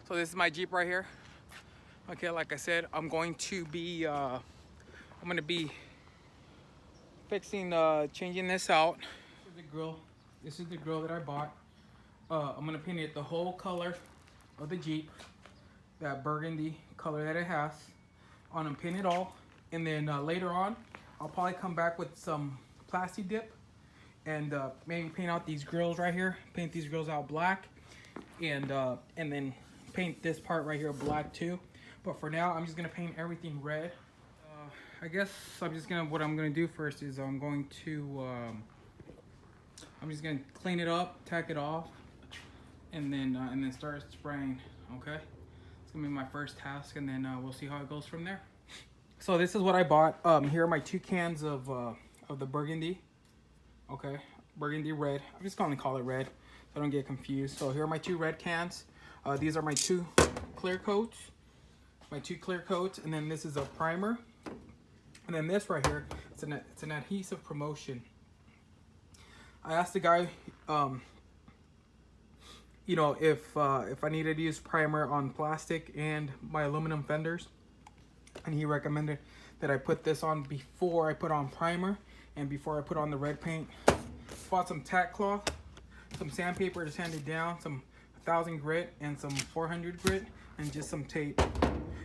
So this is my Jeep right here. Okay, like I said, I'm going to be fixing, changing this out. This is the grill. This is the grill that I bought. I'm gonna paint it the whole color of the Jeep, that burgundy color that it has. I'm gonna paint it all, and then later on, I'll probably come back with some plastic dip and maybe paint out these grills right here. Paint these grills out black, and then paint this part right here black too. But for now, I'm just gonna paint everything red. I guess what I'm gonna do first is I'm just gonna clean it up, tack it off, and then start spraying. Okay, it's gonna be my first task, and then we'll see how it goes from there. So this is what I bought. Here are my 2 cans of the burgundy. Okay, burgundy red. I'm just gonna call it red, so I don't get confused. So here are my 2 red cans. These are my 2 clear coats. And then this is a primer. And then this right here, it's an adhesive promotion. I asked the guy, you know, if I needed to use primer on plastic and my aluminum fenders, and he recommended that I put this on before I put on primer and before I put on the red paint. Bought some tack cloth, some sandpaper to sand it down, some 1000 grit and some 400 grit, and just some tape.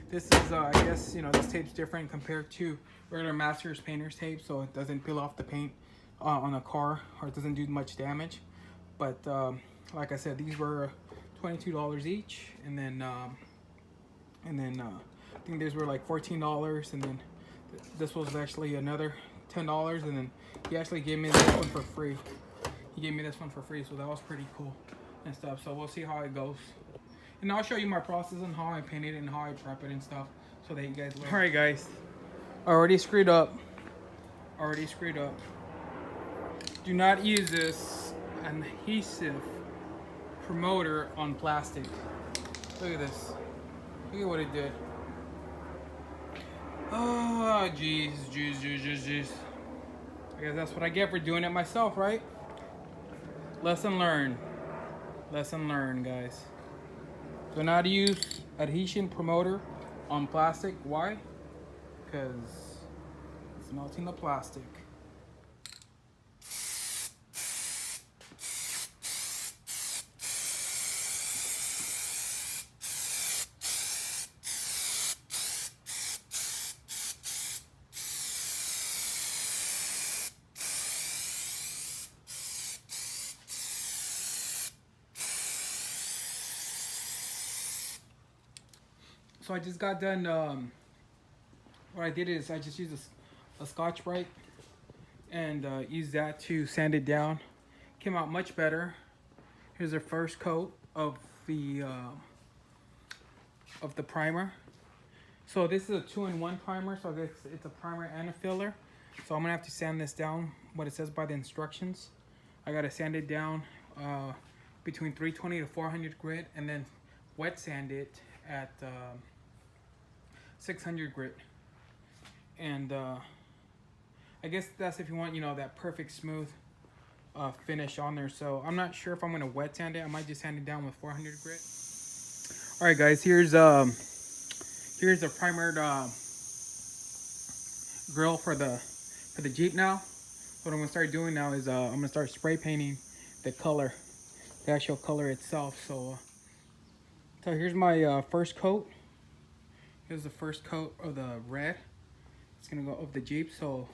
This is, I guess, you know, this tape's different compared to regular Masters painter's tape, so it doesn't peel off the paint on a car, or it doesn't do much damage. But like I said, these were $22 each, and then I think these were like $14, and then this was actually another $10, and then he actually gave me this one for free. So that was pretty cool and stuff. So we'll see how it goes. And I'll show you my process on how I paint it and how I prep it and stuff, so that you guys learn. Alright guys, already screwed up. Do not use this adhesive promoter on plastic. Look at this. Look at what it did. Oh, jeez. I guess that's what I get for doing it myself, right? Lesson learned, guys. Do not use adhesion promoter on plastic. Why? Because it's melting the plastic. So I just got done, what I did is I just used a Scotch-Brite and used that to sand it down. Came out much better. Here's the first coat of the primer. So this is a 2-in-1 primer, so it's a primer and a filler. So I'm gonna have to sand this down, what it says by the instructions. I gotta sand it down between 320 to 400 grit, and then wet sand it at 600 grit. And I guess that's if you want, you know, that perfect smooth finish on there. So I'm not sure if I'm gonna wet sand it. I might just sand it down with 400 grit. All right guys, here's a primered grill for the Jeep now. What I'm gonna start doing now is I'm gonna start spray painting the color, the actual color itself. So here's my first coat. Here's the first coat of the red. It's gonna go of the Jeep. So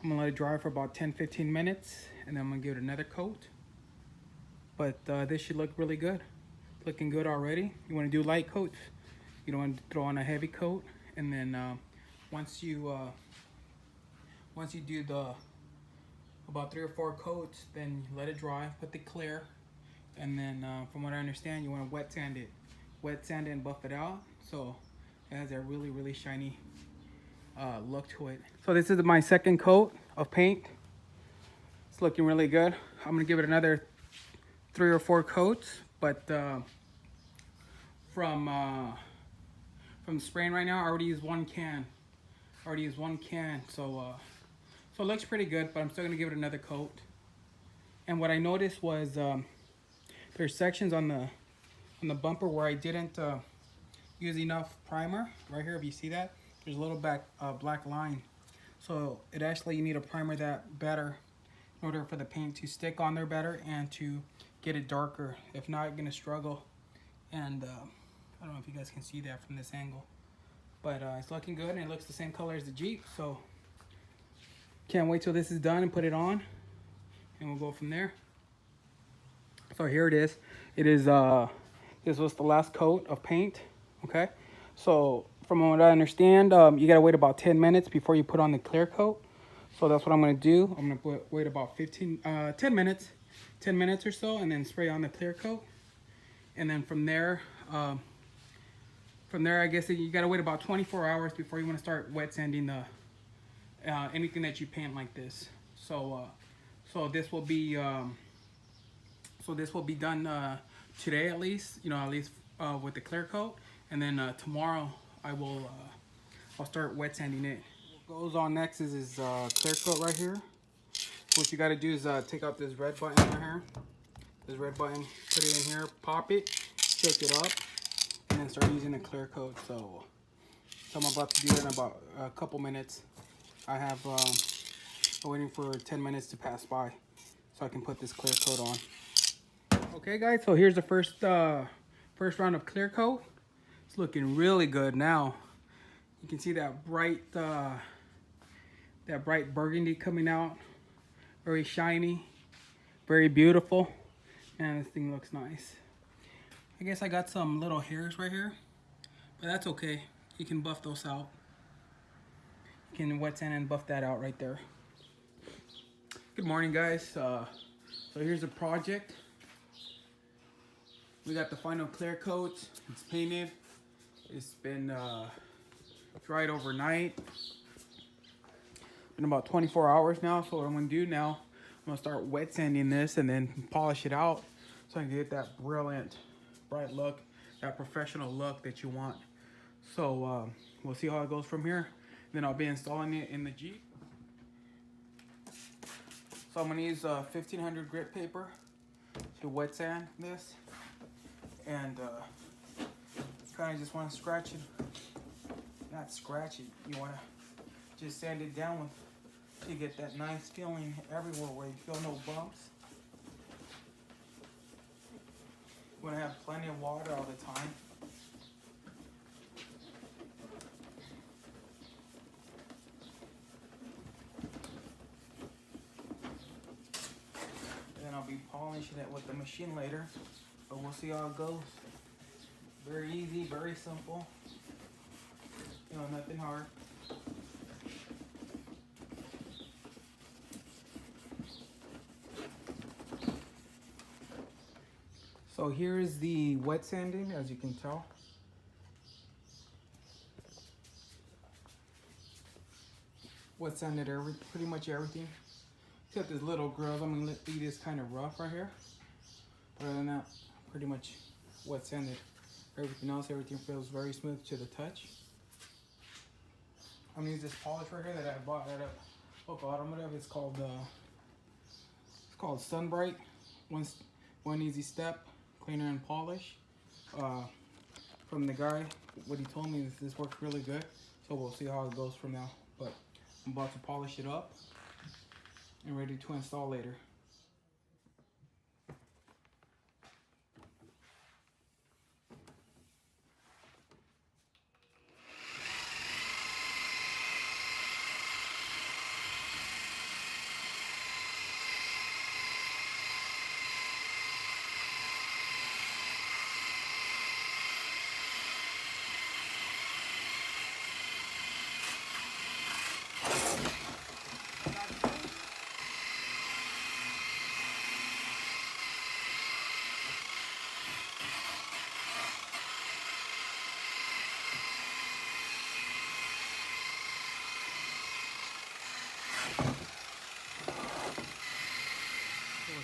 I'm gonna let it dry for about 10-15 minutes, and then I'm gonna give it another coat. But this should look really good. Looking good already. You wanna do light coats. You don't want to throw on a heavy coat. And then once you do about 3 or 4 coats, then you let it dry, put the clear, and then from what I understand, you want to wet sand it and buff it out, so it has a really shiny look to it. So this is my second coat of paint. It's looking really good. I'm gonna give it another 3 or 4 coats, but from spraying right now, I already used 1 can. So it looks pretty good, but I'm still gonna give it another coat. And what I noticed was there's sections on on the bumper where I didn't use enough primer. Right here, if you see that, there's a little black line. So it actually, you need to primer that better in order for the paint to stick on there better and to get it darker. If not, you're gonna struggle. And I don't know if you guys can see that from this angle, but it's looking good and it looks the same color as the Jeep. So can't wait till this is done and put it on, and we'll go from there. So here it is. It is this was the last coat of paint. Okay, so from what I understand, you gotta wait about 10 minutes before you put on the clear coat. So that's what I'm gonna do. I'm gonna wait about 10 minutes or so, and then spray on the clear coat. And then from there, I guess you gotta wait about 24 hours before you wanna start wet sanding the anything that you paint like this. So this will be done today at least. With the clear coat, and then tomorrow I'll start wet sanding it. What goes on next is clear coat right here. What you got to do is take out this red button right here. This red button, put it in here, pop it, shake it up, and then start using the clear coat. So I'm about to do it in about a couple minutes. I have waiting for 10 minutes to pass by so I can put this clear coat on. Okay guys, so here's the first round of clear coat. It's looking really good now. You can see that bright burgundy coming out. Very shiny, very beautiful. Man, this thing looks nice. I guess I got some little hairs right here, but that's okay. You can buff those out. You can wet sand and buff that out right there. Good morning guys. So here's the project. We got the final clear coat. It's painted. It's been dried overnight. Been about 24 hours now. So what I'm gonna do now, I'm gonna start wet sanding this and then polish it out so I can get that brilliant, bright look, that professional look that you want. So we'll see how it goes from here. Then I'll be installing it in the Jeep. So I'm gonna use 1500 grit paper to wet sand this. And kind of just want to scratch it, not scratch it, you want to just sand it down to get that nice feeling everywhere where you feel no bumps. You want to have plenty of water all the time. And then I'll be polishing it with the machine later. But we'll see how it goes. Very easy, very simple. Nothing hard. So here is the wet sanding, as you can tell. Wet sanded pretty much everything. Except this little grills. I'm gonna leave this kind of rough right here. Other than that, pretty much wet sanded. Everything feels very smooth to the touch. I'm gonna use this polish right here that I bought at a local automotive. It's called Sunbright. One easy step, cleaner and polish. From the guy, what he told me is this works really good. So we'll see how it goes from now. But I'm about to polish it up and ready to install later.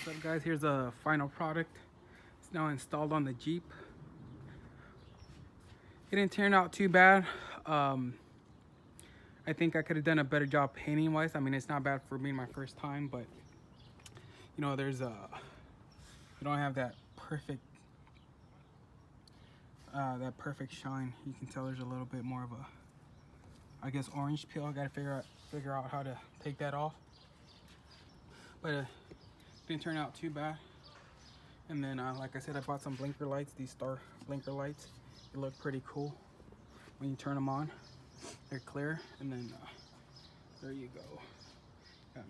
What's up guys, here's the final product. It's now installed on the Jeep. It didn't turn out too bad. I think I could have done a better job painting wise. I mean, it's not bad for being my first time, but you don't have that perfect that perfect shine. You can tell there's a little bit more of a, I guess, orange peel. I gotta figure out how to take that off. But didn't turn out too bad. And then like I said, I bought some blinker lights, these star blinker lights. They look pretty cool when you turn them on. They're clear, and then there you go.